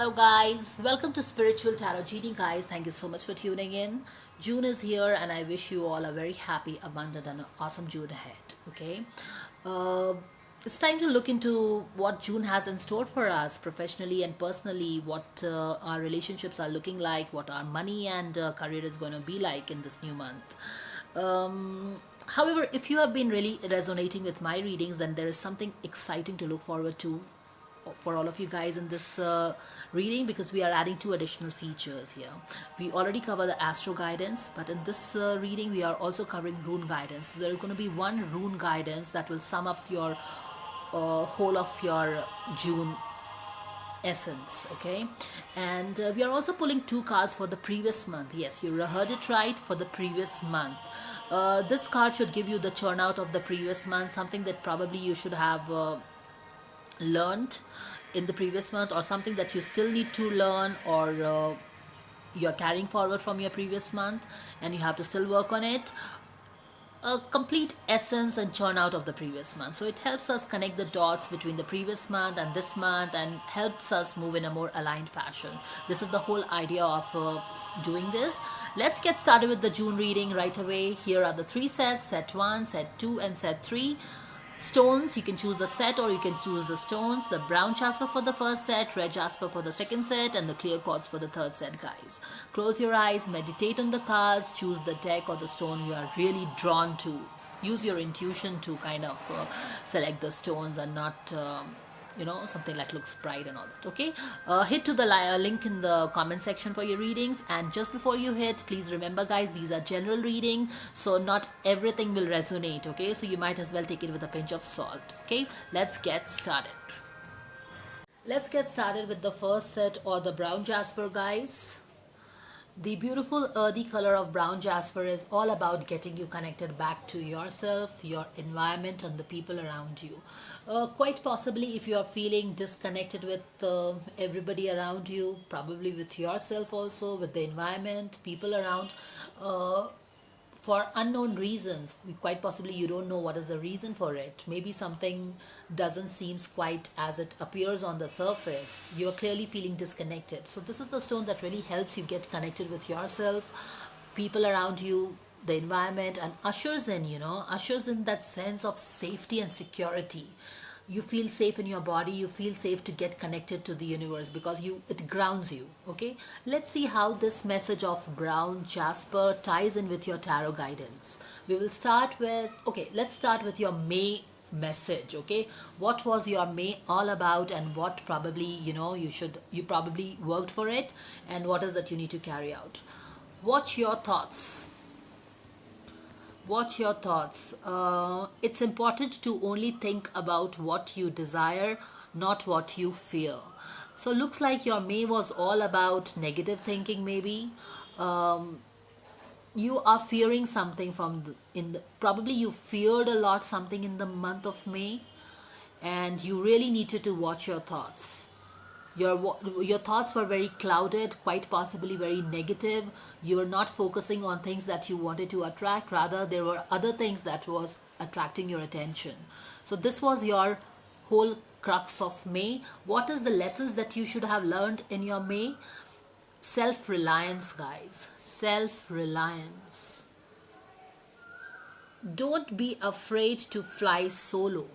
Hello guys, welcome to Spiritual Tarot Reading guys. Thank you so much for tuning in. June is here and I wish you all a very happy, abundant and awesome June ahead. Okay, uh, it's time to look into what June has in store for us professionally and personally, what our relationships are looking like, what our money and career is going to be like in this new month. However, if you have been really resonating with my readings, then there is something exciting to look forward to for all of you guys in this reading, because we are adding two additional features here. We already cover the Astro Guidance, but in this reading we are also covering Rune Guidance. So there is going to be one Rune Guidance that will sum up your whole of your June essence. Okay, and we are also pulling two cards for the previous month. Yes, you heard it right, for the previous month. This card should give you the churn out of the previous month, something that probably you should have learned in the previous month, or something that you still need to learn, or you're carrying forward from your previous month and you have to still work on it. A complete essence and churn out of the previous month. So it helps us connect the dots between the previous month and this month, and helps us move in a more aligned fashion. This is the whole idea of doing this. Let's get started with the June reading right away. Here are the three sets: set 1, set 2 and set 3. Stones, you can choose the set or you can choose the stones. The brown jasper for the first set, red jasper for the second set, and the clear quartz for the third set, guys. Close your eyes, meditate on the cards, choose the deck or the stone you are really drawn to. Use your intuition to kind of select the stones, and not something that looks bright and all that. Okay, hit to the link in the comment section for your readings. And just before you hit, please remember guys, these are general reading, so not everything will resonate. Okay, so you might as well take it with a pinch of salt. Okay, let's get started. Let's get started with the first set, or the brown jasper, guys. The beautiful earthy color of brown jasper is all about getting you connected back to yourself, your environment and the people around you. Quite possibly, if you are feeling disconnected with everybody around you, probably with yourself also, with the environment, people around, for unknown reasons, quite possibly you don't know what is the reason for it. Maybe something doesn't seem quite as it appears on the surface. You're clearly feeling disconnected. So this is the stone that really helps you get connected with yourself, people around you, the environment, and ushers in that sense of safety and security. You feel safe in your body, you feel safe to get connected to the universe, because it grounds you. Okay, let's see how this message of brown jasper ties in with your tarot guidance. Let's start with your May message. Okay, what was your May all about, and what probably you probably worked for it, and what is that you need to carry out. Watch your thoughts. Watch your thoughts. It's important to only think about what you desire, not what you fear. So looks like your May was all about negative thinking. Maybe you are fearing something probably you feared a lot something in the month of May, and you really needed to watch your thoughts. Your thoughts were very clouded, quite possibly very negative. You were not focusing on things that you wanted to attract, rather there were other things that was attracting your attention. So this was your whole crux of May. What is the lessons that you should have learned in your May? Self-reliance, guys. Self-reliance. Don't be afraid to fly solo.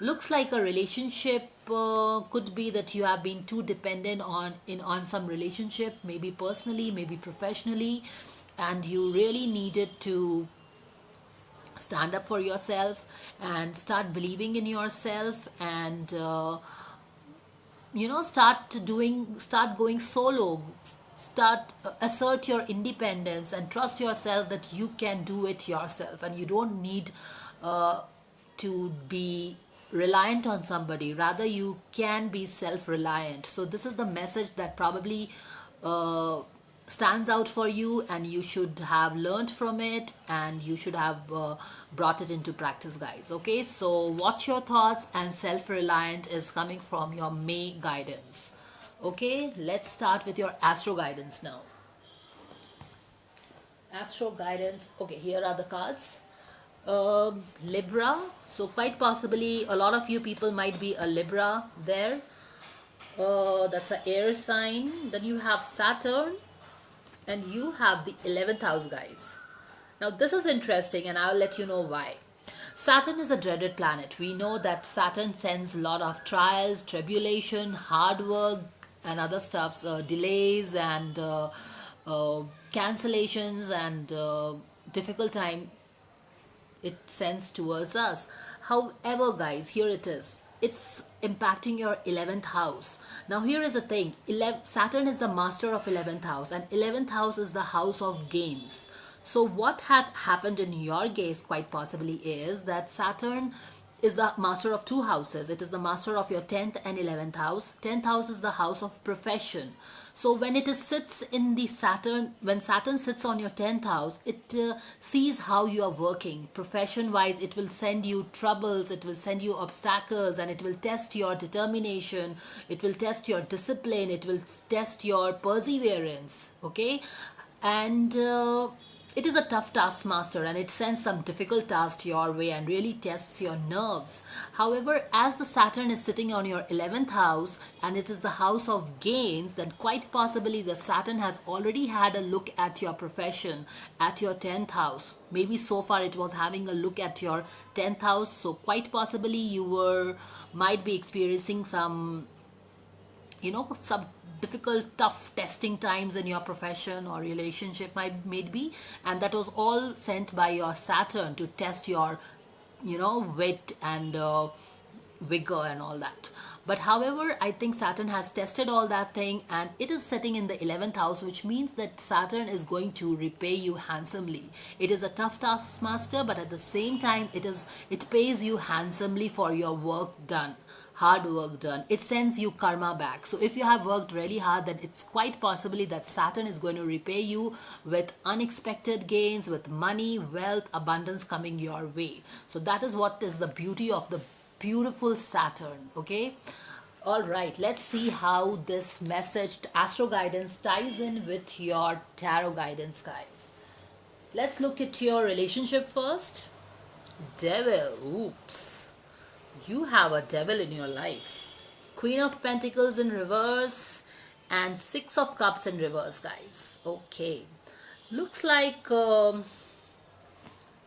Looks like a relationship could be that you have been too dependent on some relationship, maybe personally, maybe professionally, and you really needed to stand up for yourself and start believing in yourself, and start going solo. Assert your independence and trust yourself that you can do it yourself, and you don't need to be reliant on somebody. Rather, you can be self-reliant. So this is the message that probably stands out for you, and you should have learned from it, and you should have brought it into practice, guys. Okay, so watch your thoughts, and self-reliant is coming from your May guidance. Okay, let's start with your Astro Guidance now. Astro Guidance. Okay, here are the cards. Libra. So quite possibly a lot of you people might be a Libra there. That's an air sign. Then you have Saturn, and you have the 11th house, guys. Now this is interesting, and I'll let you know why. Saturn is a dreaded planet. We know that Saturn sends a lot of trials, tribulation, hard work, and other stuffs, delays and uh, cancellations and difficult time it sends towards us. However, guys, here it is. It's impacting your 11th house. Now, here is the thing. Saturn is the master of 11th house, and 11th house is the house of gains. So, what has happened in your case, quite possibly, is that Saturn is the master of two houses. It is the master of your 10th and 11th house. 10th house is the house of profession. So when it is sits in the Saturn, when Saturn sits on your 10th house, it sees how you are working. Profession wise, it will send you troubles, it will send you obstacles, and it will test your determination, it will test your discipline, it will test your perseverance. Okay. And it is a tough taskmaster, and it sends some difficult tasks your way and really tests your nerves. However, as the Saturn is sitting on your 11th house and it is the house of gains, then quite possibly the Saturn has already had a look at your profession at your 10th house. Maybe so far it was having a look at your 10th house. So quite possibly you might be experiencing some some difficult tough testing times in your profession or relationship maybe, and that was all sent by your Saturn to test your wit and vigor and all that. But however, I think Saturn has tested all that thing, and it is sitting in the 11th house, which means that Saturn is going to repay you handsomely. It is a tough taskmaster, but at the same time it pays you handsomely for your work done, hard work done. It sends you karma back. So if you have worked really hard, then it's quite possibly that Saturn is going to repay you with unexpected gains, with money, wealth, abundance coming your way. So that is what is the beauty of the beautiful Saturn. Okay. All right, let's see how this message Astro Guidance ties in with your tarot guidance, guys. Let's look at your relationship first. Devil. Oops. You have a devil in your life. Queen of Pentacles in reverse and Six of Cups in reverse, guys. Okay. Looks like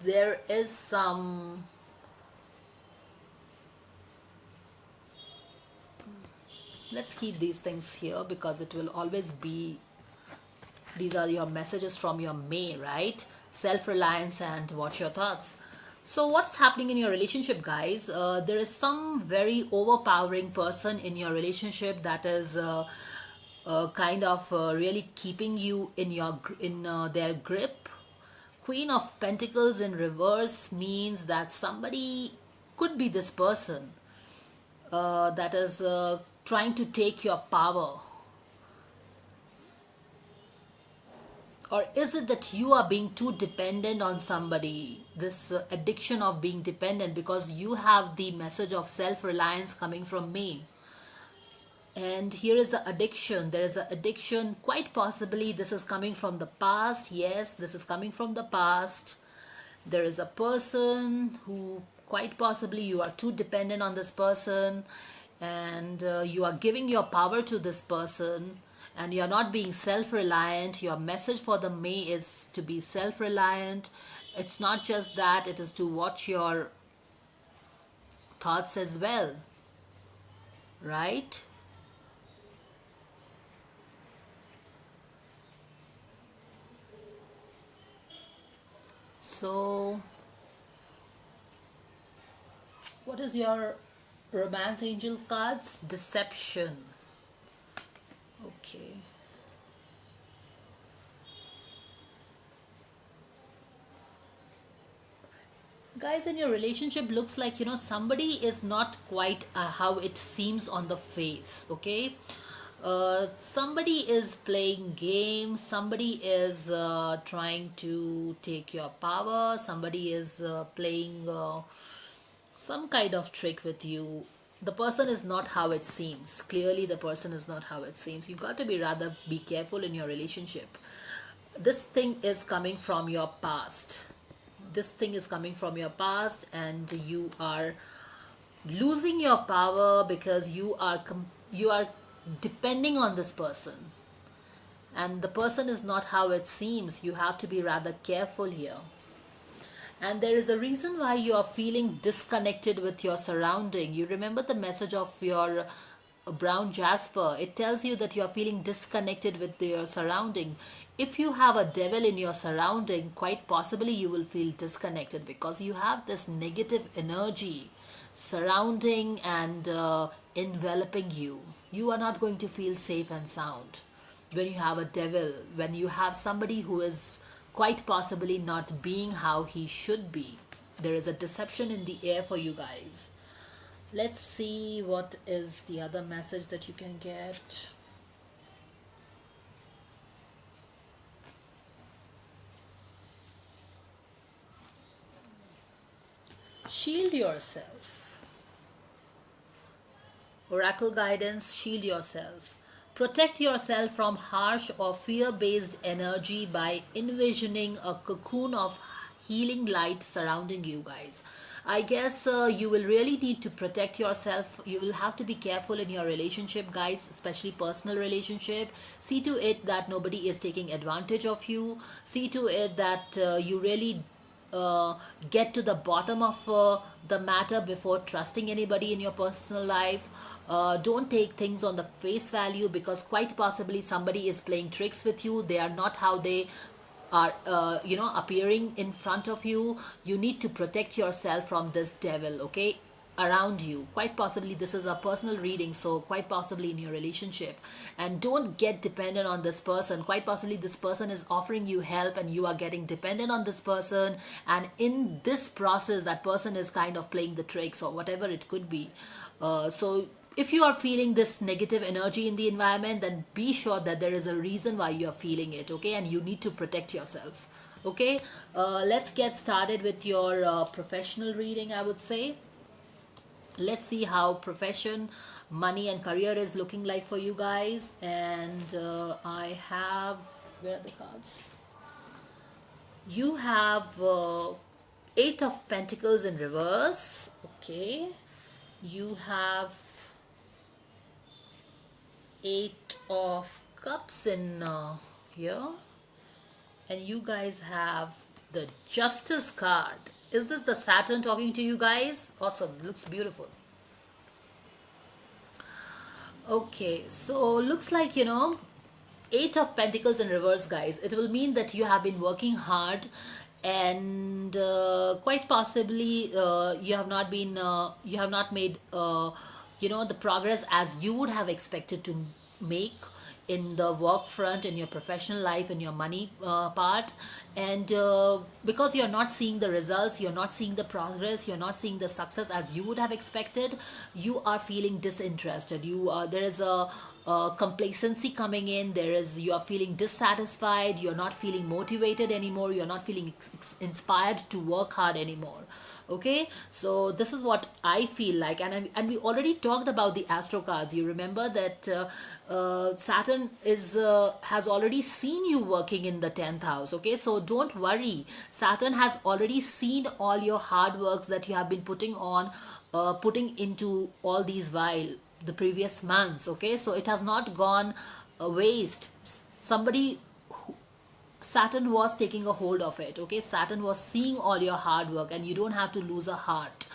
there is some... Let's keep these things here because it will always be... These are your messages from your May, right? Self-reliance and what's your thoughts. So what's happening in your relationship, guys? There is some very overpowering person in your relationship that is kind of really keeping you in their grip. Queen of Pentacles in reverse means that somebody could be this person that is trying to take your power. Or is it that you are being too dependent on somebody? This addiction of being dependent, because you have the message of self-reliance coming from me. And here is the addiction. There is an addiction. Quite possibly this is coming from the past. Yes, this is coming from the past. There is a person who quite possibly you are too dependent on this person, and you are giving your power to this person, and you're not being self-reliant. Your message for the May is to be self-reliant. It's not just that, it is to watch your thoughts as well, right? So what is your romance angel cards? Deception. Okay. Guys, in your relationship, looks like somebody is not quite how it seems on the face. Okay. Somebody is playing games, somebody is trying to take your power, somebody is playing some kind of trick with you. The person is not how it seems. Clearly the person is not how it seems. You got to be careful in your relationship. This thing is coming from your past. This thing is coming from your past, and you are losing your power because you are depending on this person, and the person is not how it seems. You have to be rather careful here. And there is a reason why you are feeling disconnected with your surrounding. You remember the message of your brown jasper. It tells you that you are feeling disconnected with your surrounding. If you have a devil in your surrounding, quite possibly you will feel disconnected because you have this negative energy surrounding and enveloping you. You are not going to feel safe and sound when you have a devil, when you have somebody who is quite possibly not being how he should be. There is a deception in the air for you guys. Let's see what is the other message that you can get. Shield yourself. Oracle guidance, shield yourself. Protect yourself from harsh or fear-based energy by envisioning a cocoon of healing light surrounding you guys. I guess you will really need to protect yourself. You will have to be careful in your relationship, guys, especially personal relationship. See to it that nobody is taking advantage of you. See to it that you really get to the bottom of the matter before trusting anybody in your personal life. Don't take things on the face value, because quite possibly somebody is playing tricks with you. They are not how they are appearing in front of you. You need to protect yourself from this devil, okay, around you. Quite possibly this is a personal reading, so quite possibly in your relationship. And don't get dependent on this person. Quite possibly this person is offering you help and you are getting dependent on this person, and in this process that person is kind of playing the tricks or whatever it could be. So if you are feeling this negative energy in the environment, then be sure that there is a reason why you are feeling it, okay, and you need to protect yourself. Okay, let's get started with your professional reading, I would say. Let's see how profession, money and career is looking like for you guys. And I have, where are the cards? You have Eight of Pentacles in reverse. Okay, you have Eight of Cups in here, and you guys have the Justice card. Is this the Saturn talking to you guys? Awesome, looks beautiful. Okay, so looks like, Eight of Pentacles in reverse, guys. It will mean that you have been working hard, and quite possibly you have not made the progress as you would have expected to make in the work front, in your professional life, in your money part. And because you're not seeing the results, you're not seeing the progress, you're not seeing the success as you would have expected, you are feeling disinterested. There is a complacency coming in. You are feeling dissatisfied. You're not feeling motivated anymore. You're not feeling inspired to work hard anymore. Okay, so this is what I feel like. And we already talked about the astro cards. You remember that Saturn has already seen you working in the 10th house. Okay, so don't worry. Saturn has already seen all your hard works that you have been putting into all these while the previous months. Okay, so it has not gone waste. Saturn was taking a hold of it. Okay, Saturn was seeing all your hard work, and you don't have to lose a heart,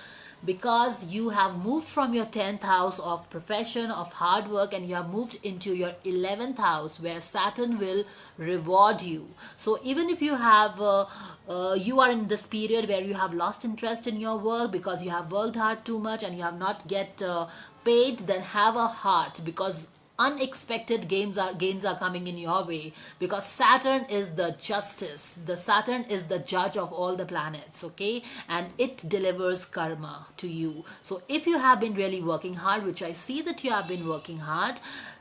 because you have moved from your 10th house of profession, of hard work, and you have moved into your 11th house where Saturn will reward you. So even if you are in this period where you have lost interest in your work because you have worked hard too much and you have not get paid, then have a heart, because unexpected gains are coming in your way, because Saturn is the justice. The Saturn is the judge of all the planets, okay, and it delivers karma to you. So if you have been really working hard, which I see that you have been working hard,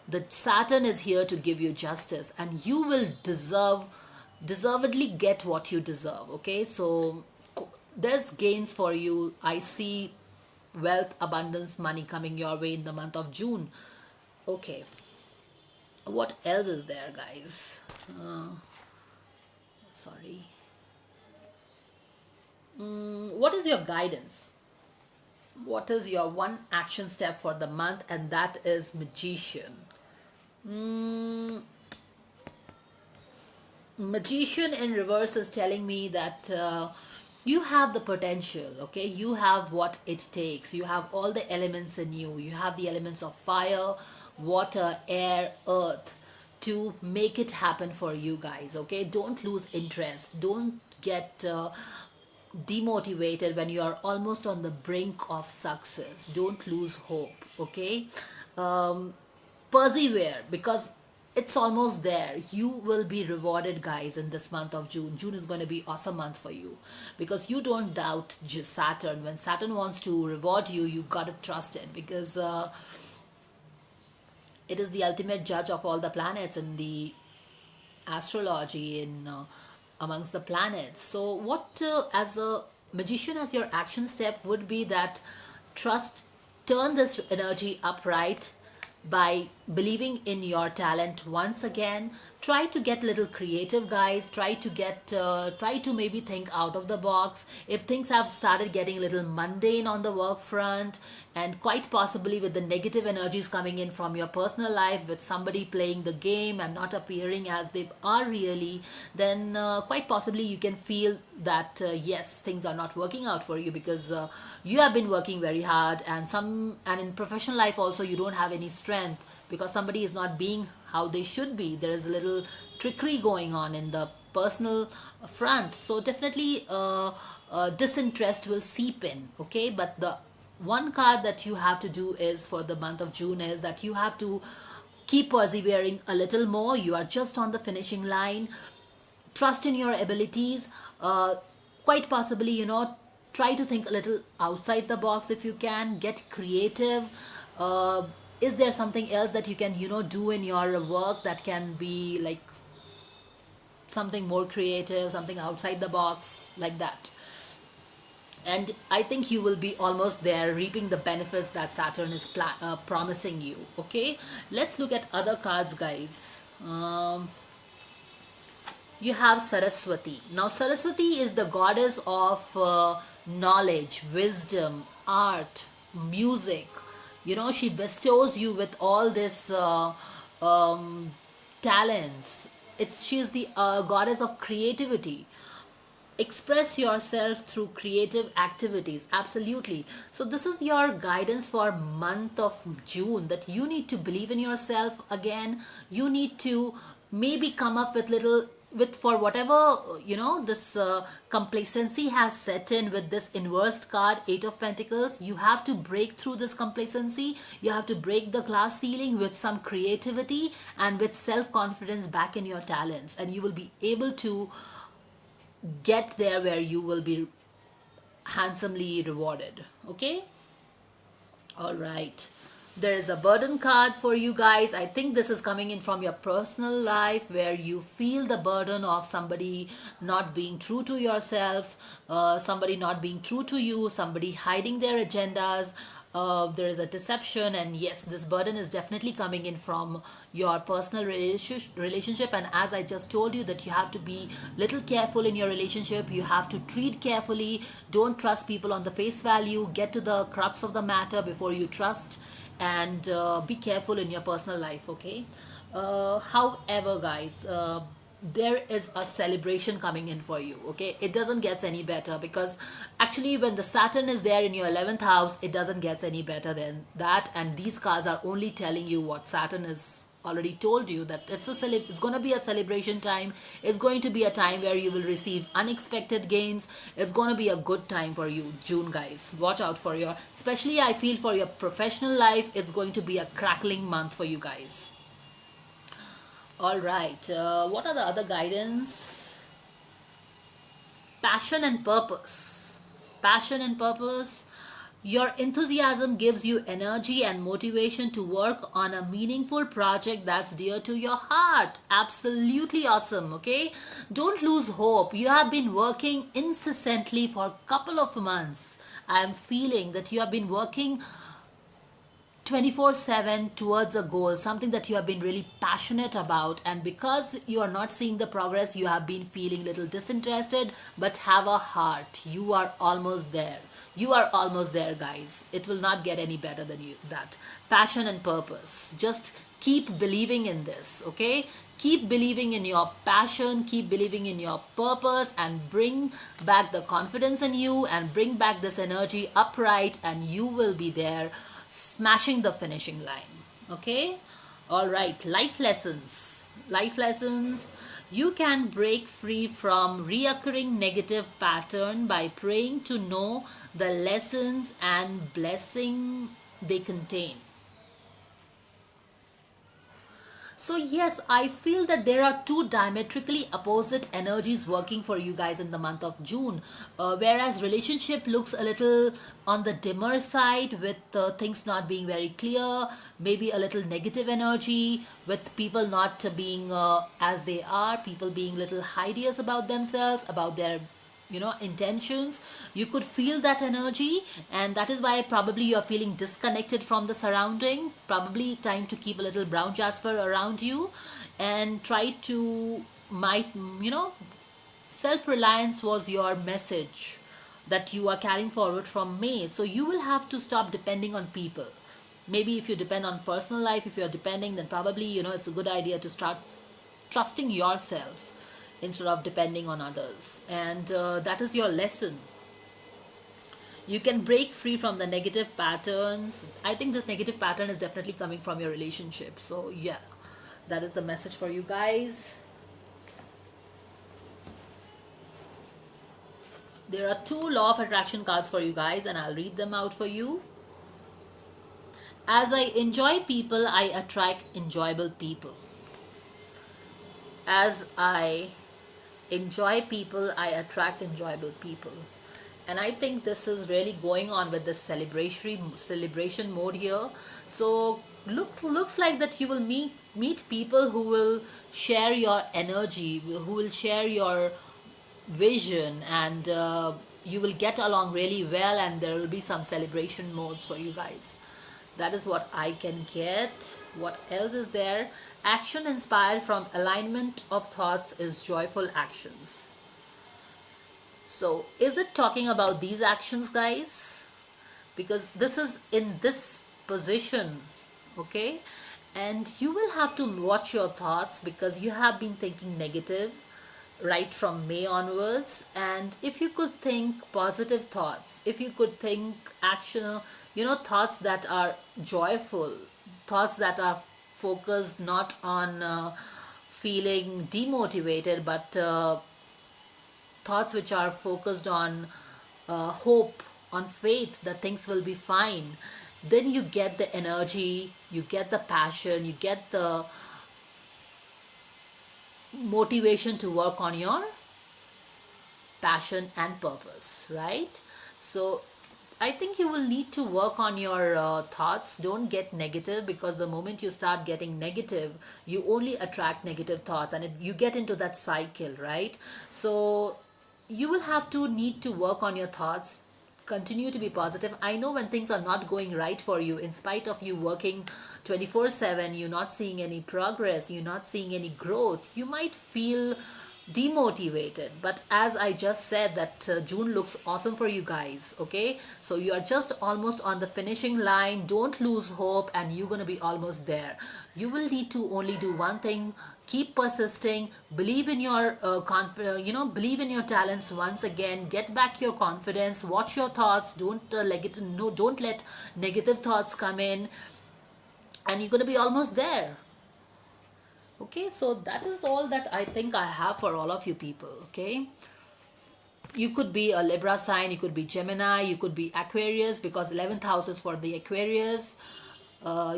the Saturn is here to give you justice, and you will deservedly get what you deserve. Okay, so there's gains for you. I see wealth, abundance, money coming your way in the month of June. Okay, what else is there, guys? Sorry. What is your guidance? What is your one action step for the month? And that is Magician. Mm, Magician in reverse is telling me that you have the potential, okay? You have what it takes. You have all the elements in you. You have the elements of fire, water, air, earth to make it happen for you guys, okay? Don't lose interest. Don't get demotivated when you are almost on the brink of success. Don't lose hope, okay? um, Persevere, because it's almost there. You will be rewarded, guys, in this month of June. Is going to be awesome month for you, because you don't doubt Saturn. When Saturn wants to reward you, you got to trust it, because it is the ultimate judge of all the planets in the astrology, in amongst the planets. So what, as a magician, as your action step would be that trust, turn this energy upright by believing in your talent once again. Try to get a little creative, guys. Try to maybe think out of the box. If things have started getting a little mundane on the work front, and quite possibly with the negative energies coming in from your personal life, with somebody playing the game and not appearing as they are really, then quite possibly you can feel that yes, things are not working out for you, because you have been working very hard, and in professional life also you don't have any strength, because somebody is not being how they should be. There is a little trickery going on in the personal front. So definitely disinterest will seep in, okay? But the one card that you have to do is, for the month of June, is that you have to keep persevering a little more. You are just on the finishing line. Trust in your abilities. Quite possibly, try to think a little outside the box if you can. Get creative. Is there something else that you can do in your work that can be like something more creative, something outside the box, like that? And I think you will be almost there, reaping the benefits that Saturn is promising you. Okay, let's look at other cards, guys. You have Saraswati. Now Saraswati is the goddess of knowledge, wisdom, art, music. She bestows you with all this talents. She is the goddess of creativity. Express yourself through creative activities, absolutely. So this is your guidance for month of June, that you need to believe in yourself again. You need to maybe come up with little, with, for whatever this complacency has set in with this inversed card, 8 of Pentacles. You have to break through this complacency. You have to break the glass ceiling with some creativity and with self-confidence back in your talents, and you will be able to get there where you will be handsomely rewarded. Okay, all right. There is a burden card for you guys. I think this is coming in from your personal life, where you feel the burden of somebody not being true to yourself, somebody not being true to you, somebody hiding their agendas. There is a deception, and yes, this burden is definitely coming in from your personal relationship. And as I just told you, that you have to be little careful in your relationship. You have to treat carefully. Don't trust people on the face value. Get to the crux of the matter before you trust, and be careful in your personal life. Okay, however, guys, there is a celebration coming in for you. Okay, it doesn't get any better, because actually when the Saturn is there in your 11th house, it doesn't get any better than that. And these cards are only telling you what Saturn is already told you, that it's going to be a celebration time. It's going to be a time where you will receive unexpected gains. It's going to be a good time for you, June, guys. Watch out for your, especially I feel for your professional life, it's going to be a crackling month for you guys. All right, what are the other guidance? Passion and purpose. Passion and purpose. Your enthusiasm gives you energy and motivation to work on a meaningful project that's dear to your heart. Absolutely awesome, okay? Don't lose hope. You have been working incessantly for a couple of months. I am feeling that you have been working 24/7 towards a goal, something that you have been really passionate about, and because you are not seeing the progress, you have been feeling little disinterested. But have a heart. You are almost there. You are almost there, guys. It will not get any better than that. Passion and purpose. Just keep believing in this, okay? Keep believing in your passion, keep believing in your purpose, and bring back the confidence in you and bring back this energy upright, and you will be there smashing the finishing line, okay? All right, life lessons. Life lessons. You can break free from reoccurring negative pattern by praying to know the lessons and blessing they contain. So yes, I feel that there are two diametrically opposite energies working for you guys in the month of June. Whereas relationship looks a little on the dimmer side, with things not being very clear, maybe a little negative energy, with people not being as they are, people being little hideous about themselves, about their intentions. You could feel that energy, and that is why probably you're feeling disconnected from the surrounding. Probably time to keep a little brown jasper around you and try to might self-reliance was your message that you are carrying forward from May. So you will have to stop depending on people. Maybe if you depend on personal life, if you're depending, then probably it's a good idea to start trusting yourself instead of depending on others. And that is your lesson. You can break free from the negative patterns. I think this negative pattern is definitely coming from your relationship. So yeah, that is the message for you guys. There are two law of attraction cards for you guys, and I'll read them out for you. As I enjoy people, I attract enjoyable people. As I enjoy people, I attract enjoyable people. And I think this is really going on with this celebration mode here. So looks like that you will meet people who will share your energy, who will share your vision, and you will get along really well, and there will be some celebration modes for you guys. That is what I can get. What else is there? Action inspired from alignment of thoughts is joyful actions. So is it talking about these actions, guys? Because this is in this position, okay? And you will have to watch your thoughts, because you have been thinking negative right from May onwards. And if you could think positive thoughts, if you could think action, thoughts that are joyful, thoughts that are focused not on feeling demotivated, but thoughts which are focused on hope, on faith that things will be fine, then you get the energy, you get the passion, you get the motivation to work on your passion and purpose, right? So I think you will need to work on your thoughts. Don't get negative, because the moment you start getting negative, you only attract negative thoughts, and you get into that cycle, right? So you will have to need to work on your thoughts. Continue to be positive. I know when things are not going right for you, in spite of you working 24/7, you're not seeing any progress, you're not seeing any growth, you might feel demotivated. But as I just said, that June looks awesome for you guys, okay? So you are just almost on the finishing line. Don't lose hope, and you're going to be almost there. You will need to only do one thing: keep persisting, believe in your believe in your talents once again, get back your confidence, watch your thoughts, don't let negative thoughts come in, and you're going to be almost there. Okay, so that is all that I think I have for all of you people, okay? You could be a Libra sign, you could be Gemini, you could be Aquarius, because 11th house is for the Aquarius.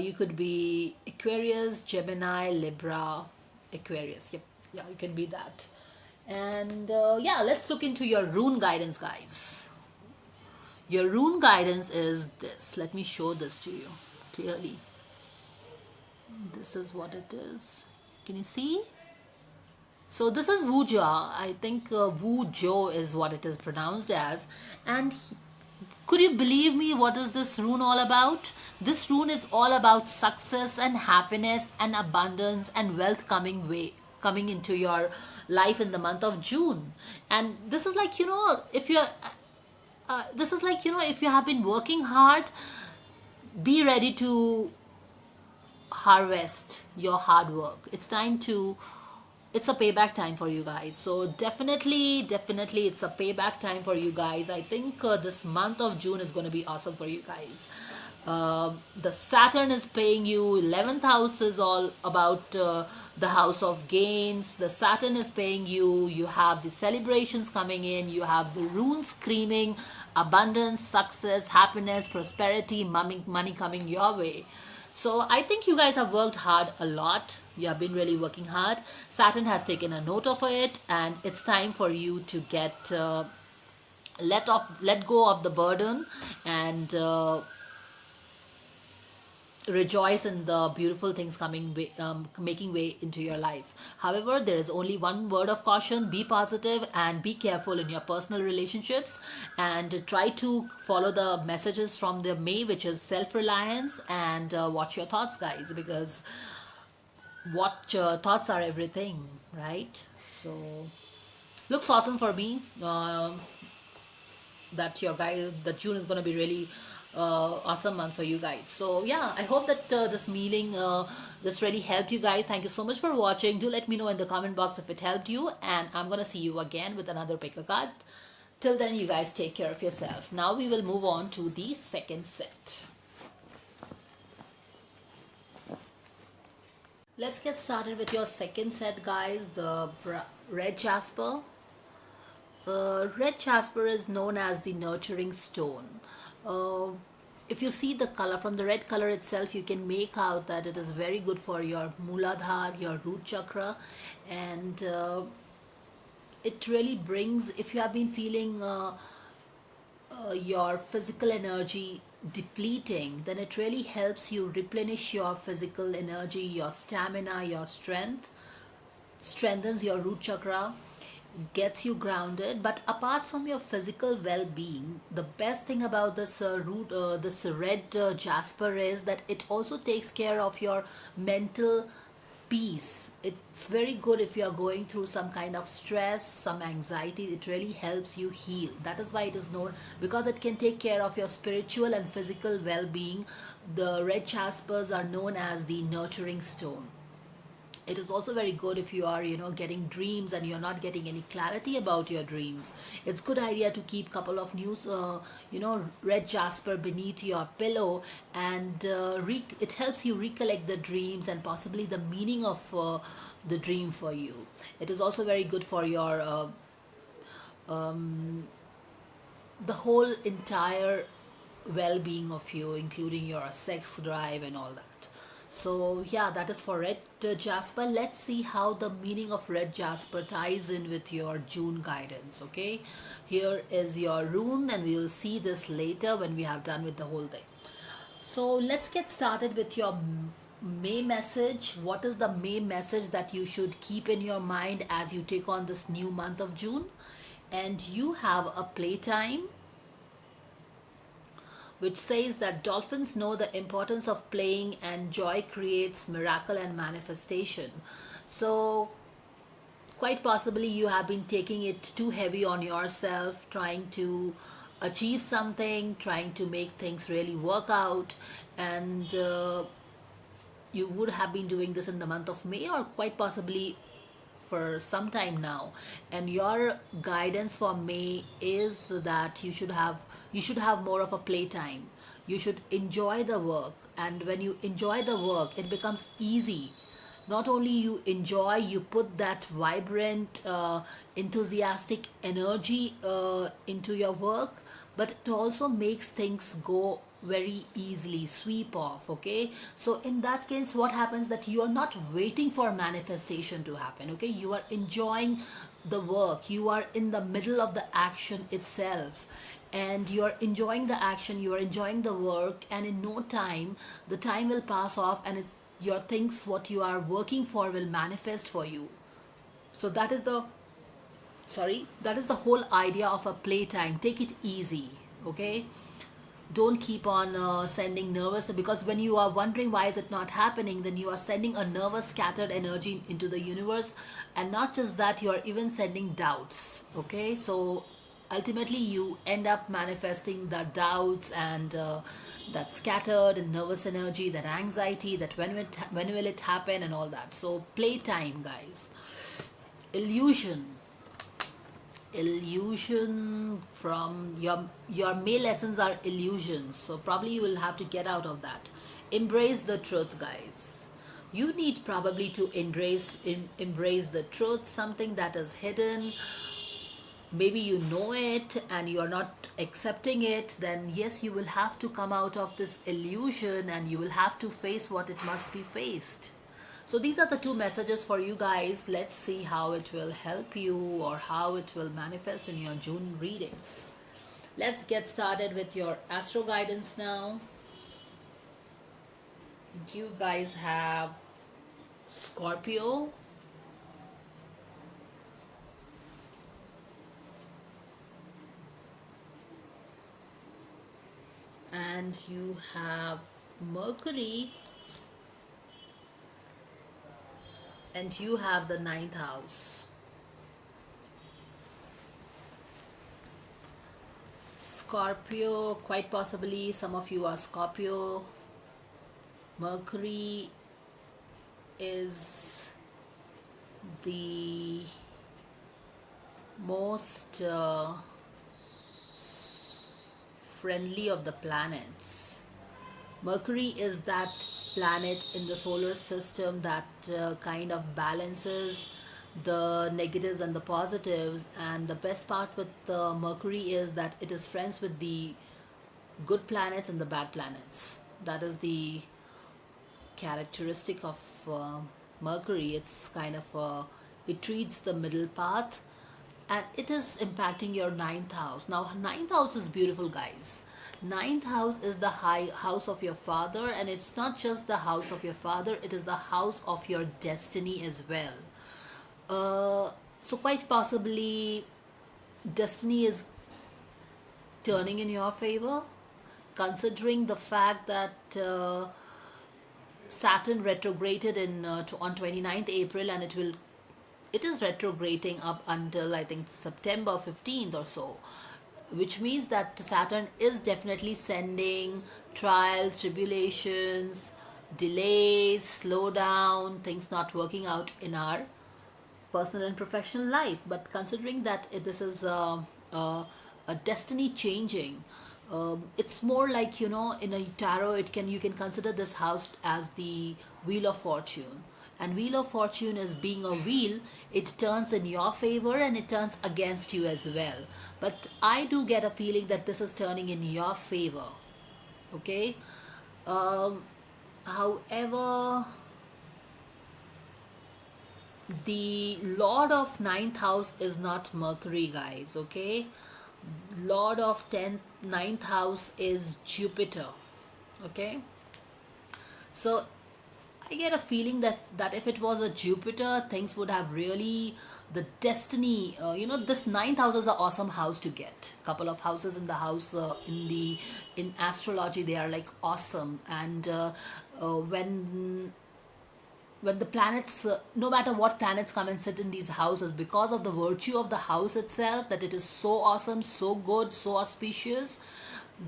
You could be Aquarius, Gemini, Libra, Aquarius. Yep, yeah, you can be that. And yeah, let's look into your rune guidance, guys. Your rune guidance is this. Let me show this to you clearly. This is what it is. Can you see? So this is Wuja. I think Wujo is what it is pronounced as. And could you believe me, what is this rune all about? This rune is all about success and happiness and abundance and wealth coming into your life in the month of June. And this is like, if you're if you have been working hard, be ready to harvest your hard work. It's time to, it's a payback time for you guys. So definitely it's a payback time for you guys. I think this month of June is going to be awesome for you guys. The Saturn is paying you. 11th house is all about the house of gains. The Saturn is paying you. You have the celebrations coming in. You have the runes screaming abundance, success, happiness, prosperity, money coming your way. So I think you guys have worked hard a lot. You have been really working hard. Saturn has taken a note of it, and it's time for you to get let go of the burden, and rejoice in the beautiful things making way into your life. However, there is only one word of caution: be positive and be careful in your personal relationships, and try to follow the messages from the May, which is self-reliance, and watch your thoughts, guys, because what thoughts are everything, right? So looks awesome for me. That June is going to be really awesome month for you guys. So yeah, I hope that this meeting this really helped you guys. Thank you so much for watching. Do let me know in the comment box if it helped you, and I'm gonna see you again with another pick a card. Till then, you guys take care of yourself. Now we will move on to the second set. Let's get started with your second set, guys. The red jasper. Red jasper is known as the nurturing stone. If you see the color, from the red color itself, you can make out that it is very good for your Muladhara, your root chakra, and it really brings, if you have been feeling your physical energy depleting, then it really helps you replenish your physical energy, your stamina, your strength, strengthens your root chakra, gets you grounded. But apart from your physical well-being, the best thing about this this red jasper is that it also takes care of your mental peace. It's very good if you are going through some kind of stress, some anxiety. It really helps you heal. That is why it is known, because it can take care of your spiritual and physical well-being. The red jaspers are known as the nurturing stone. It is also very good if you are, getting dreams and you're not getting any clarity about your dreams. It's good idea to keep couple of red jasper beneath your pillow, and it helps you recollect the dreams and possibly the meaning of the dream for you. It is also very good for your the whole entire well-being of you, including your sex drive and all that. So yeah, that is for red jasper. Let's see how the meaning of red jasper ties in with your June guidance. Okay, here is your rune, and we will see this later when we have done with the whole thing. So let's get started with your May message. What is the May message that you should keep in your mind as you take on this new month of June? And you have a playtime, which says that dolphins know the importance of playing, and joy creates miracle and manifestation. So quite possibly you have been taking it too heavy on yourself, trying to achieve something, trying to make things really work out, and you would have been doing this in the month of May, or quite possibly for some time now. And your guidance for May is that you should have more of a playtime. You should enjoy the work, and when you enjoy the work, it becomes easy. Not only you enjoy, you put that vibrant enthusiastic energy into your work, but it also makes things go very easily, sweep off. Okay, so in that case, what happens, that you are not waiting for manifestation to happen. Okay, you are enjoying the work, you are in the middle of the action itself, and you are enjoying the action, you are enjoying the work, and in no time the time will pass off, and your things, what you are working for, will manifest for you. So that is the whole idea of a playtime. Take it easy. Okay, don't keep on sending nervous, because when you are wondering why is it not happening, then you are sending a nervous, scattered energy into the universe. And not just that, you are even sending doubts. Okay, so ultimately you end up manifesting the doubts and that scattered and nervous energy, that anxiety, that when will it happen and all that. So playtime, guys. Illusion. Illusion from your male lessons are illusions, so probably you will have to get out of that. Embrace the truth, guys. You need probably to embrace the truth, something that is hidden. Maybe you know it and you are not accepting it. Then yes, you will have to come out of this illusion and you will have to face what it must be faced. So these are the two messages for you guys. Let's see how it will help you or how it will manifest in your June readings. Let's get started with your astro guidance now. You guys have Scorpio, and you have Mercury, and you have the ninth house. Scorpio, quite possibly some of you are Scorpio. Mercury is the most friendly of the planets. Mercury is that planet in the solar system that kind of balances the negatives and the positives, and the best part with Mercury is that it is friends with the good planets and the bad planets. That is the characteristic of Mercury. It's kind of it treats the middle path, and it is impacting your ninth house. Now ninth house is beautiful, guys. Ninth house is the high house of your father, and it's not just the house of your father, it is the house of your destiny as well. So quite possibly destiny is turning in your favor, considering the fact that Saturn retrograded on 29th April, and it is retrograding up until I think September 15th or so, which means that Saturn is definitely sending trials, tribulations, delays, slowdown, things not working out in our personal and professional life. But considering that this is a destiny changing, it's more like, in a tarot, you can consider this house as the wheel of fortune. And wheel of fortune is being a wheel. It turns in your favor and it turns against you as well. But I do get a feeling that this is turning in your favor. Okay. However, the Lord of ninth house is not Mercury, guys. Okay. Lord of ninth house is Jupiter. Okay. So I get a feeling that if it was a Jupiter, things would have really, the destiny, this ninth house is an awesome house to get. Couple of houses in the house, in astrology, they are like awesome. And when the planets, no matter what planets come and sit in these houses, because of the virtue of the house itself, that it is so awesome, so good, so auspicious,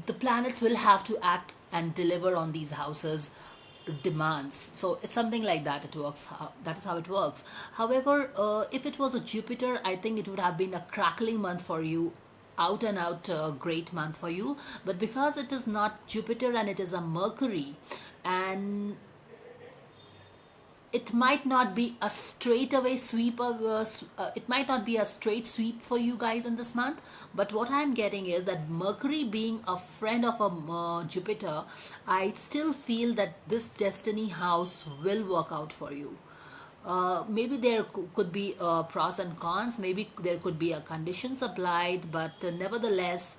the planets will have to act and deliver on these houses demands. So it's something like that. That is how it works. However, if it was a Jupiter, I think it would have been a crackling month for you, out and out great month for you. But because it is not Jupiter and it is a Mercury, and it might not be a straight away sweep of it might not be a straight sweep for you guys in this month. But what I'm getting is that Mercury being a friend of a Jupiter, I still feel that this destiny house will work out for you. Maybe there could be pros and cons, maybe there could be a conditions applied, but nevertheless,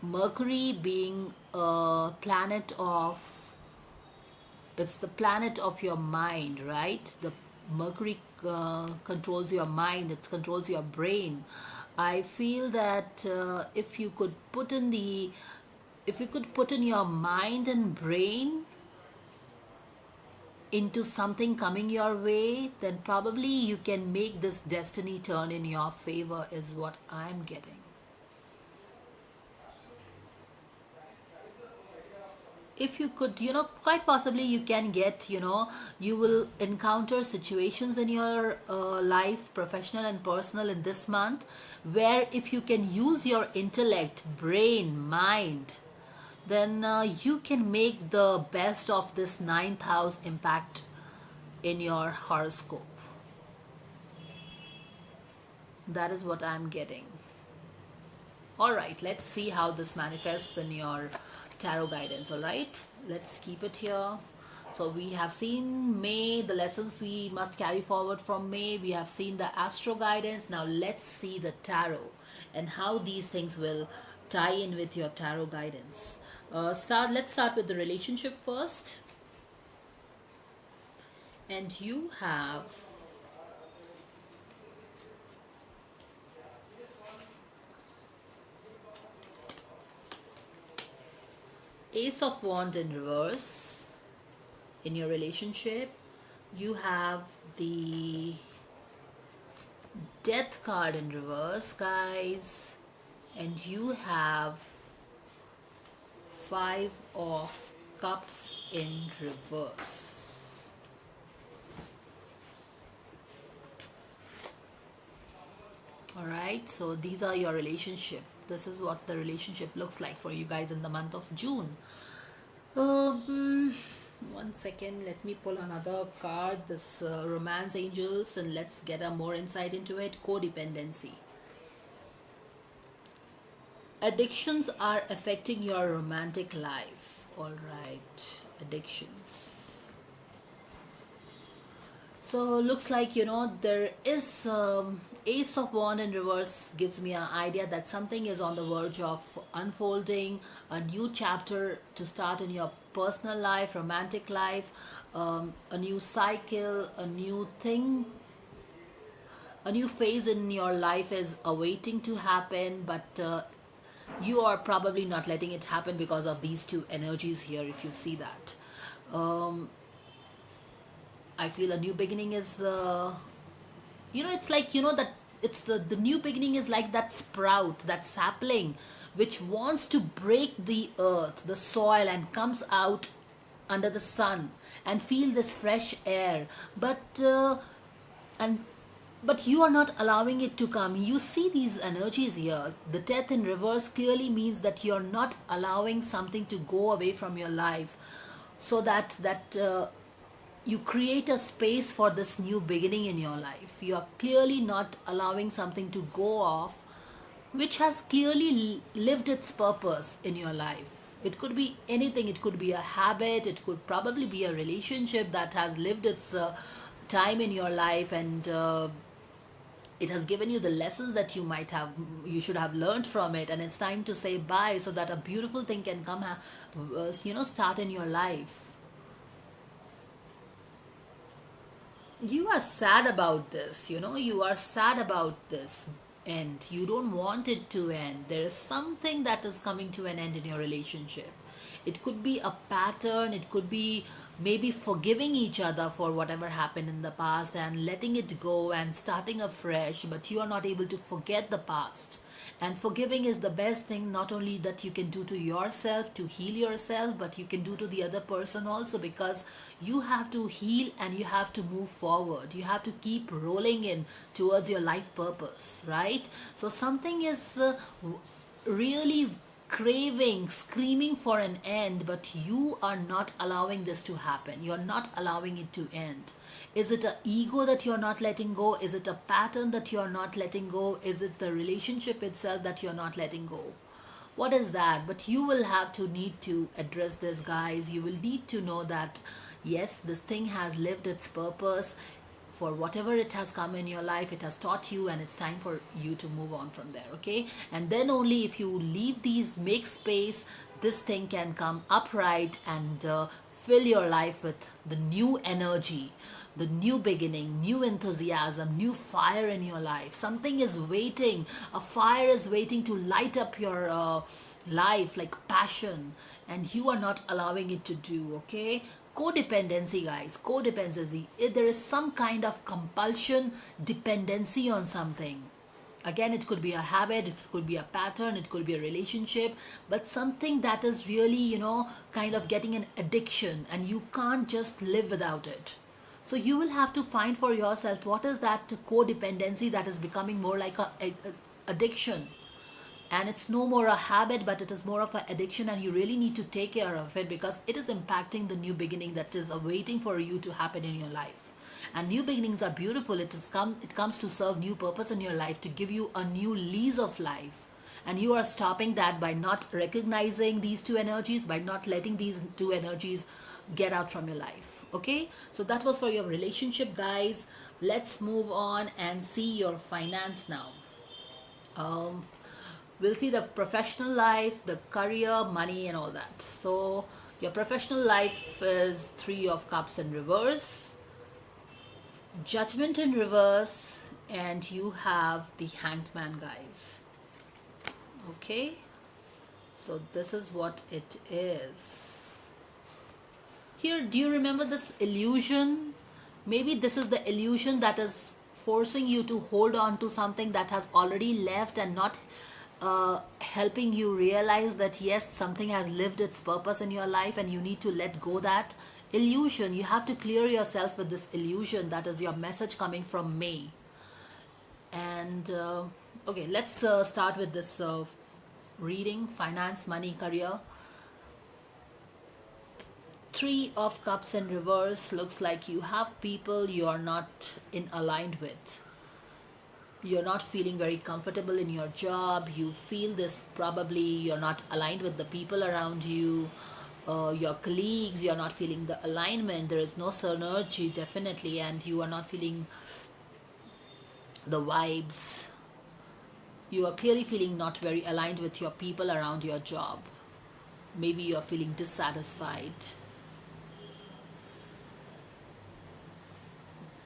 Mercury being a planet of, it's the planet of your mind, right? The Mercury controls your mind, it controls your brain. I feel that if you could put in your mind and brain into something coming your way, then probably you can make this destiny turn in your favor, is what I'm getting. if you could, quite possibly you can get, you will encounter situations in your life, professional and personal, in this month, where if you can use your intellect, brain, mind, then you can make the best of this ninth house impact in your horoscope. That is what I'm getting. All right, let's see how this manifests in your tarot guidance. All right, let's keep it here. So we have seen May, the lessons we must carry forward from May. We have seen the astro guidance. Now let's see the tarot and how these things will tie in with your tarot guidance. Let's start with the relationship first. And you have Ace of Wands in reverse in your relationship. You have the Death card in reverse, guys, and you have Five of Cups in reverse. All right, so these are your relationship. This is what the relationship looks like for you guys in the month of June. One second, let me pull another card, this Romance Angels, and let's get a more insight into it. Codependency. Addictions are affecting your romantic life. All right, addictions. So looks like, there is Ace of Wands in reverse gives me an idea that something is on the verge of unfolding, a new chapter to start in your personal life, romantic life, a new cycle, a new thing, a new phase in your life is awaiting to happen, but you are probably not letting it happen because of these two energies here, if you see that. I feel a new beginning is, it's like, that it's the new beginning is like that sprout, that sapling, which wants to break the earth, the soil, and comes out under the sun and feel this fresh air. But you are not allowing it to come. You see these energies here. The Death in reverse clearly means that you're not allowing something to go away from your life, so that you create a space for this new beginning in your life. You are clearly not allowing something to go off, which has clearly lived its purpose in your life. It could be anything. It could be a habit. It could probably be a relationship that has lived its time in your life, and it has given you the lessons that you should have learned from it, and it's time to say bye so that a beautiful thing can come start in your life. You are sad about this, you are sad about this end. You don't want it to end. There is something that is coming to an end in your relationship. It could be a pattern, it could be maybe forgiving each other for whatever happened in the past and letting it go and starting afresh, but you are not able to forget the past. And forgiving is the best thing, not only that you can do to yourself to heal yourself, but you can do to the other person also, because you have to heal and you have to move forward. You have to keep rolling in towards your life purpose, right? So something is really craving, screaming for an end, but you are not allowing this to happen. You're not allowing it to end. Is it an ego that you're not letting go? Is it a pattern that you're not letting go? Is it the relationship itself that you're not letting go? What is that? But you will need to address this, guys. You will need to know that yes, this thing has lived its purpose. For whatever it has come in your life, it has taught you, and it's time for you to move on from there, okay? And then only if you leave these, make space, this thing can come upright and fill your life with the new energy, the new beginning, new enthusiasm, new fire in your life. Something is waiting, a fire is waiting to light up your life, like passion, and you are not allowing it to do, okay? Codependency, guys, codependency. If there is some kind of compulsion, dependency on something, Again, it could be a habit, it could be a pattern, it could be a relationship, but something that is really, kind of getting an addiction and you can't just live without it. So you will have to find for yourself what is that codependency that is becoming more like a addiction. And it's no more a habit, but it is more of an addiction, and you really need to take care of it because it is impacting the new beginning that is awaiting for you to happen in your life. And new beginnings are beautiful. It comes to serve new purpose in your life, to give you a new lease of life. And you are stopping that by not recognizing these two energies, by not letting these two energies get out from your life. Okay, so that was for your relationship, guys. Let's move on and see your finance now. We'll see the professional life, the career, money, and all that. So your professional life is 3 of Cups in reverse, Judgment in reverse, and you have the Hanged Man, guys. Okay, so this is what it is. Here, do you remember this illusion? Maybe this is the illusion that is forcing you to hold on to something that has already left and not helping you realize that yes, something has lived its purpose in your life and you need to let go that illusion. You have to clear yourself with this illusion. That is your message coming from May. And okay, let's start with this reading: finance, money, career. 3 of Cups in reverse looks like you have people you are not aligned with. You're not feeling very comfortable in your job. You feel this, probably you're not aligned with the people around you. Your colleagues, you're not feeling the alignment. There is no synergy, definitely, and you are not feeling the vibes. You are clearly feeling not very aligned with your people around your job. Maybe you're feeling dissatisfied.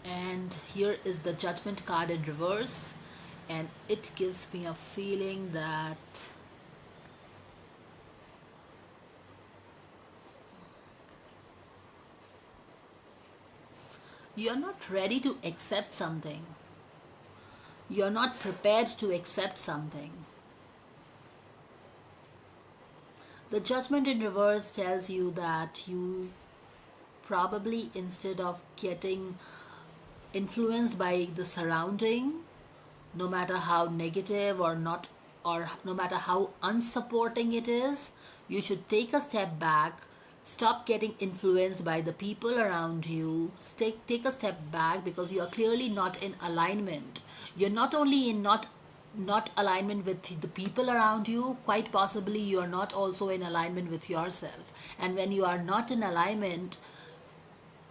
And here is the Judgment card in reverse, and it gives me a feeling that you're not ready to accept something. You're not prepared to accept something. The Judgment in reverse tells you that you probably, instead of getting influenced by the surrounding, no matter how negative or not, or no matter how unsupporting it is, you should take a step back. Stop getting influenced by the people around you. Take a step back, because you are clearly not in alignment. You're not only in not alignment with the people around you, quite possibly you are not also in alignment with yourself. And when you are not in alignment,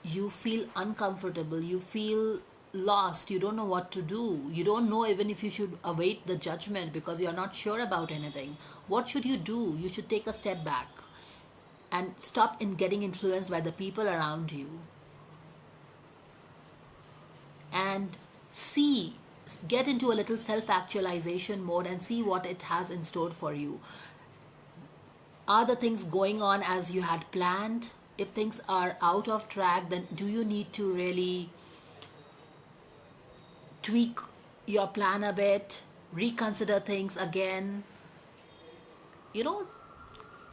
you feel uncomfortable, you feel lost, you don't know what to do, you don't know even if you should await the judgment because you're not sure about anything. What should you do? You should take a step back and stop in getting influenced by the people around you, and get into a little self-actualization mode and see what it has in store for you. Are the things going on as you had planned? If things are out of track, then do you need to really tweak your plan a bit, reconsider things again?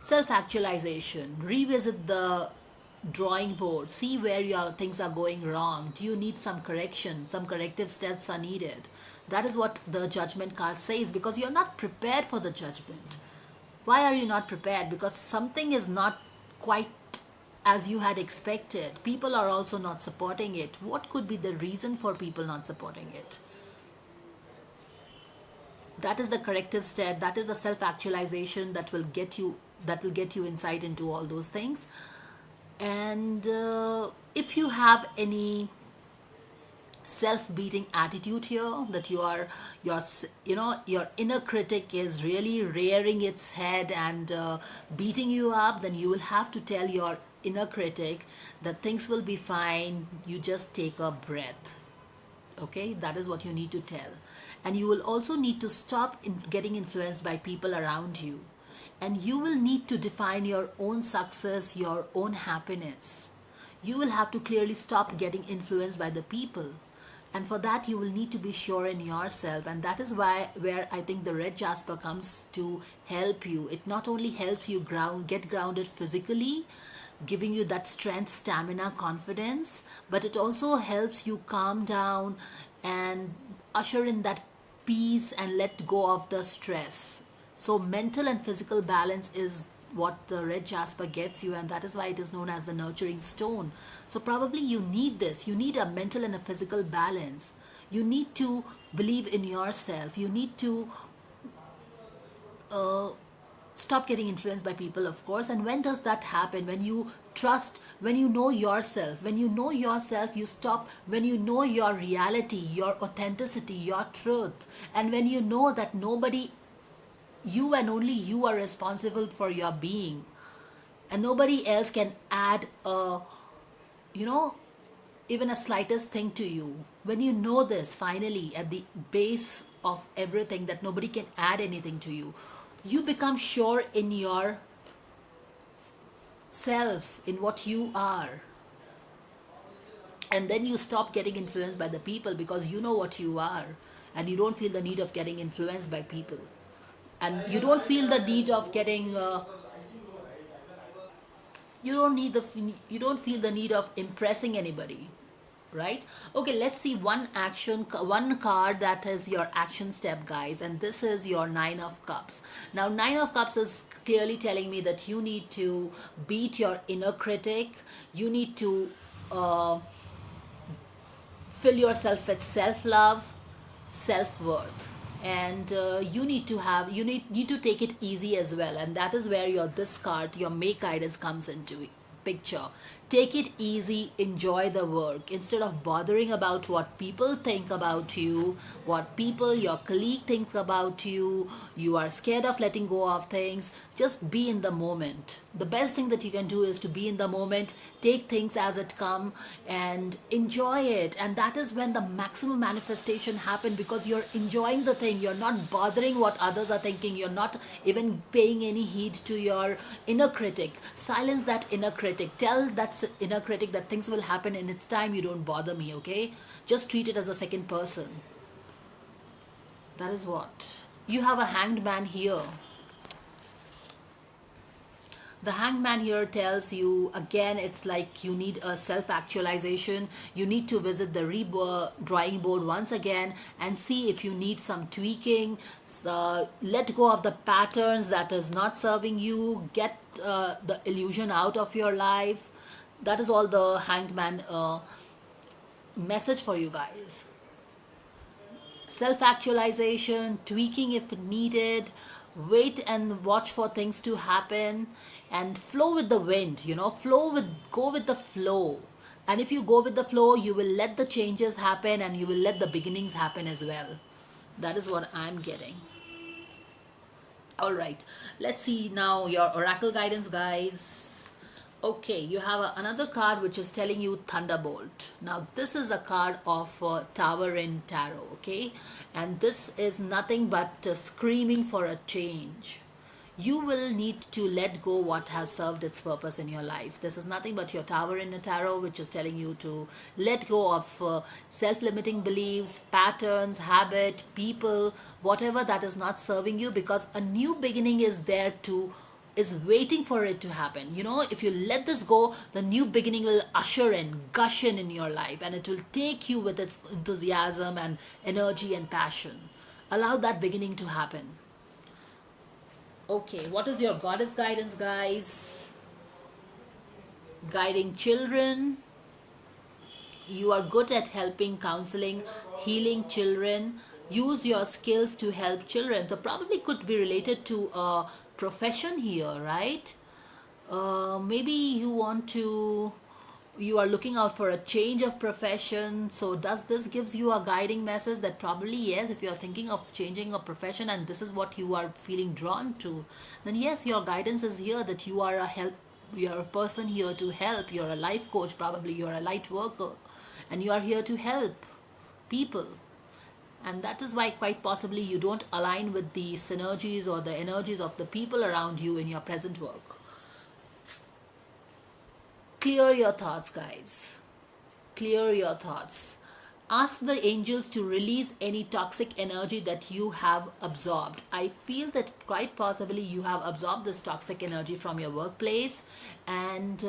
Self-actualization, revisit the drawing board, see where your things are going wrong. Do you need some correction? Some corrective steps are needed. That is what the Judgment card says, because you're not prepared for the judgment. Why are you not prepared? Because something is not quite as you had expected. People are also not supporting it. What could be the reason for people not supporting it? That is the corrective step. That is the self-actualization that will get you insight into all those things. And if you have any self-beating attitude here, that your inner critic is really rearing its head and beating you up, then you will have to tell your inner critic that things will be fine, you just take a breath. Okay, that is what you need to tell. And you will also need to stop getting influenced by people around you, and you will need to define your own success, your own happiness. You will have to clearly stop getting influenced by the people. And for that, you will need to be sure in yourself. And that is why, where I think the red jasper comes to help you. It not only helps you get grounded physically, giving you that strength, stamina, confidence, but it also helps you calm down and usher in that peace and let go of the stress. So mental and physical balance is what the red jasper gets you, and that is why it is known as the nurturing stone. So probably you need this. You need a mental and a physical balance. You need to believe in yourself. You need to uh, stop getting influenced by people, of course. And when does that happen? When you trust, when you know yourself. When you know yourself, you stop. When you know your reality, your authenticity, your truth, and when you know that nobody, you and only you are responsible for your being, and nobody else can add a, you know, even a slightest thing to you. When you know this finally at the base of everything, that nobody can add anything to you, you become sure in your self, in what you are. And then you stop getting influenced by the people, because you know what you are, and you don't feel the need of getting influenced by people, and you don't feel the need of getting you don't feel the need of impressing anybody, right? Okay, let's see one card that is your action step, guys, and this is your Nine of Cups. Now, Nine of Cups is clearly telling me that you need to beat your inner critic. You need to fill yourself with self-love, self-worth, and you need to take it easy as well. And that is where your this card, your make guidance, comes into picture. Take it easy, enjoy the work, instead of bothering about what people think about you, what people, your colleague, thinks about you. You are scared of letting go of things. Just be in the moment. The best thing that you can do is to be in the moment, take things as it come, and enjoy it. And that is when the maximum manifestation happen, because you're enjoying the thing. You're not bothering what others are thinking. You're not even paying any heed to your inner critic. Silence that inner critic. Tell that inner critic that things will happen in its time. You don't bother me, okay? Just treat it as a second person. That is what. You have a hanged man here. The hanged man here tells you, again, it's like you need a self-actualization. You need to visit the drawing board once again and see if you need some tweaking. So let go of the patterns that is not serving you. Get the illusion out of your life. That is all the hanged man message for you guys. Self-actualization, tweaking if needed, wait and watch for things to happen, and flow with the wind, go with the flow. And if you go with the flow, you will let the changes happen, and you will let the beginnings happen as well. That is what I'm getting. All right, let's see now your oracle guidance, guys. Okay, you have another card which is telling you Thunderbolt. Now, this is a card of Tower in Tarot, okay? And this is nothing but screaming for a change. You will need to let go what has served its purpose in your life. This is nothing but your Tower in a Tarot, which is telling you to let go of self-limiting beliefs, patterns, habit, people, whatever that is not serving you, because a new beginning is waiting for it to happen. If you let this go, the new beginning will usher in, gush in your life, and it will take you with its enthusiasm and energy and passion. Allow that beginning to happen. Okay, what is your goddess guidance, guys? Guiding children. You are good at helping, counseling, healing children. Use your skills to help children. So probably could be related to a profession here, right? Maybe you are looking out for a change of profession. So does this gives you a guiding message that probably yes, if you are thinking of changing a profession and this is what you are feeling drawn to, then yes, your guidance is here, that you are you're a person here to help. You're a life coach, probably you're a light worker, and you are here to help people. And that is why quite possibly you don't align with the synergies or the energies of the people around you in your present work. Clear your thoughts, guys. Clear your thoughts. ask the angels to release any toxic energy that you have absorbed. I feel that quite possibly you have absorbed this toxic energy from your workplace, and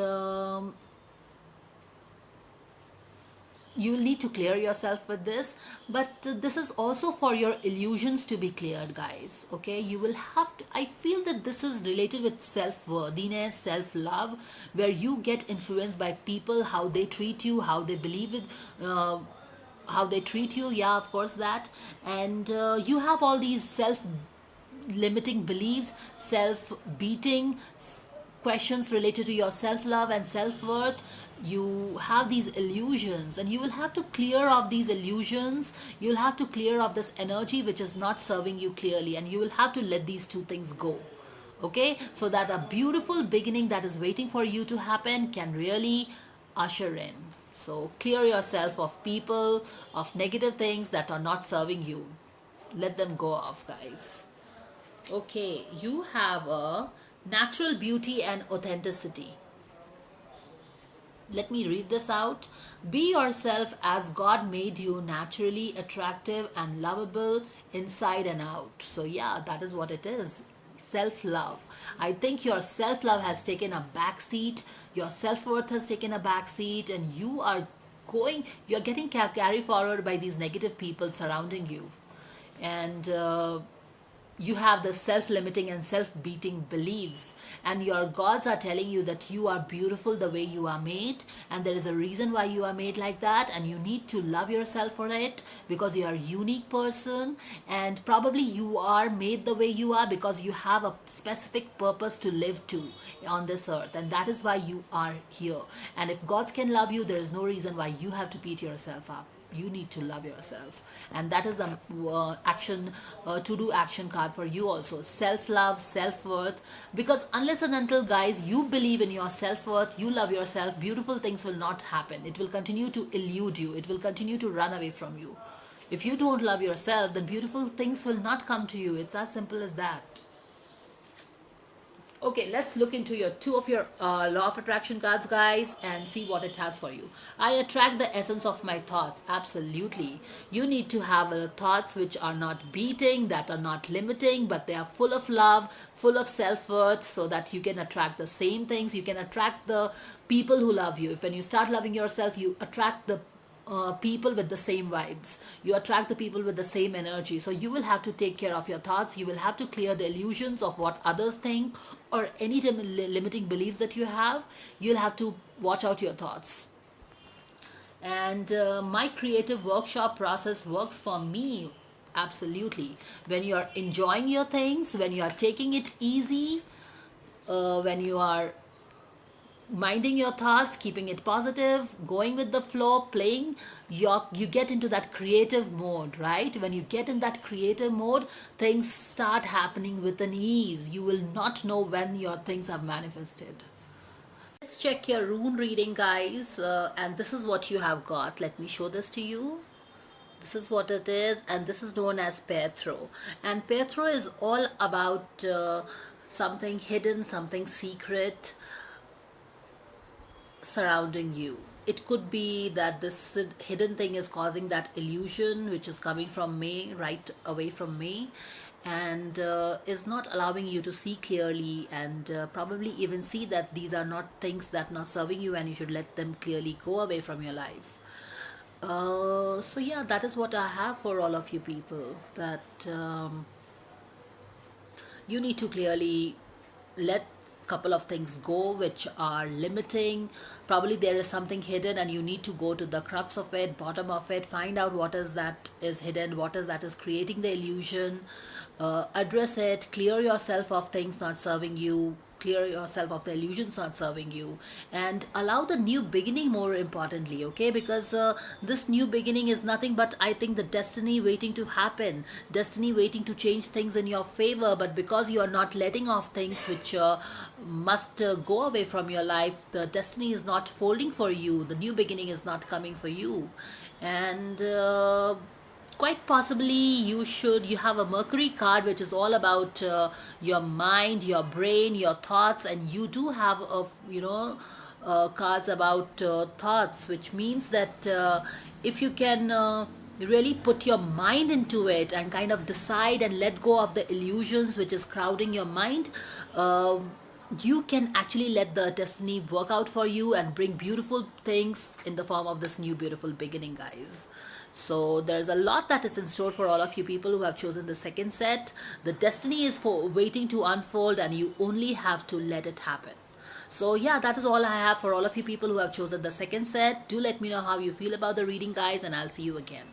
you will need to clear yourself with this. But this is also for your illusions to be cleared, guys. Okay, you will have to, I feel that this is related with self-worthiness, self-love, where you get influenced by people, how they treat you, how they believe it, how they treat you. Yeah, of course, that. And you have all these self-limiting beliefs, self-beating questions related to your self-love and self-worth. You have these illusions, and you will have to clear off these illusions. You'll have to clear off this energy which is not serving you clearly, and you will have to let these two things go. Okay, so that a beautiful beginning that is waiting for you to happen can really usher in. So clear yourself of people, of negative things that are not serving you. Let them go off, guys. Okay, you have a natural beauty and authenticity. Let me read this out. Be yourself as God made you, naturally attractive and lovable inside and out. So yeah, that is what it is. Self-love. I think your self-love has taken a back seat. Your self-worth has taken a back seat, and you're getting carried forward by these negative people surrounding you. And you have the self-limiting and self-beating beliefs, and your gods are telling you that you are beautiful the way you are made, and there is a reason why you are made like that, and you need to love yourself for it, because you are a unique person, and probably you are made the way you are because you have a specific purpose to live to on this earth, and that is why you are here. And if gods can love you, there is no reason why you have to beat yourself up. You need to love yourself, and that is the to-do action card for you also. Self-love, self-worth, because unless and until, guys, you believe in your self-worth, you love yourself, beautiful things will not happen. It will continue to elude you. It will continue to run away from you. If you don't love yourself, then beautiful things will not come to you. It's as simple as that. Okay, let's look into your two of your law of attraction cards, guys, and see what it has for you. I attract the essence of my thoughts. Absolutely. You need to have thoughts which are not beating, that are not limiting, but they are full of love, full of self-worth, so that you can attract the same things. You can attract the people who love you. If when you start loving yourself, you attract the people with the same vibes. You attract the people with the same energy. So you will have to take care of your thoughts. You will have to clear the illusions of what others think, or any limiting beliefs that you have. You'll have to watch out your thoughts. And my creative workshop process works for me. Absolutely. When you are enjoying your things, when you are taking it easy, when you are minding your thoughts, keeping it positive, going with the flow, playing, you get into that creative mode, right? When you get in that creative mode, things start happening with an ease. You will not know when your things have manifested. Let's check your rune reading, guys, and this is what you have got. Let me show this to you. This is what it is, and this is known as Petro. And Petro is all about something hidden, something secret surrounding you. It could be that this hidden thing is causing that illusion which is coming from me, right away from me, and is not allowing you to see clearly, and probably even see that these are not things that are not serving you, and you should let them clearly go away from your life. So yeah, that is what I have for all of you people, that you need to clearly let couple of things go which are limiting. Probably there is something hidden, and you need to go to the crux of it, bottom of it, find out what is that is hidden, what is that is creating the illusion, address it, clear yourself of things not serving you, clear yourself of the illusions not serving you, and allow the new beginning, more importantly. Okay, because this new beginning is nothing but, I think, the destiny waiting to happen, destiny waiting to change things in your favor. But because you are not letting off things which must go away from your life, the destiny is not folding for you, the new beginning is not coming for you. And quite possibly you have a Mercury card which is all about your mind, your brain, your thoughts, and you do have a cards about thoughts, which means that if you can really put your mind into it and kind of decide and let go of the illusions which is crowding your mind, you can actually let the destiny work out for you and bring beautiful things in the form of this new beautiful beginning, guys. So there's a lot that is in store for all of you people who have chosen the second set. The destiny is for waiting to unfold, and you only have to let it happen. So yeah, that is all I have for all of you people who have chosen the second set. Do let me know how you feel about the reading, guys, and I'll see you again.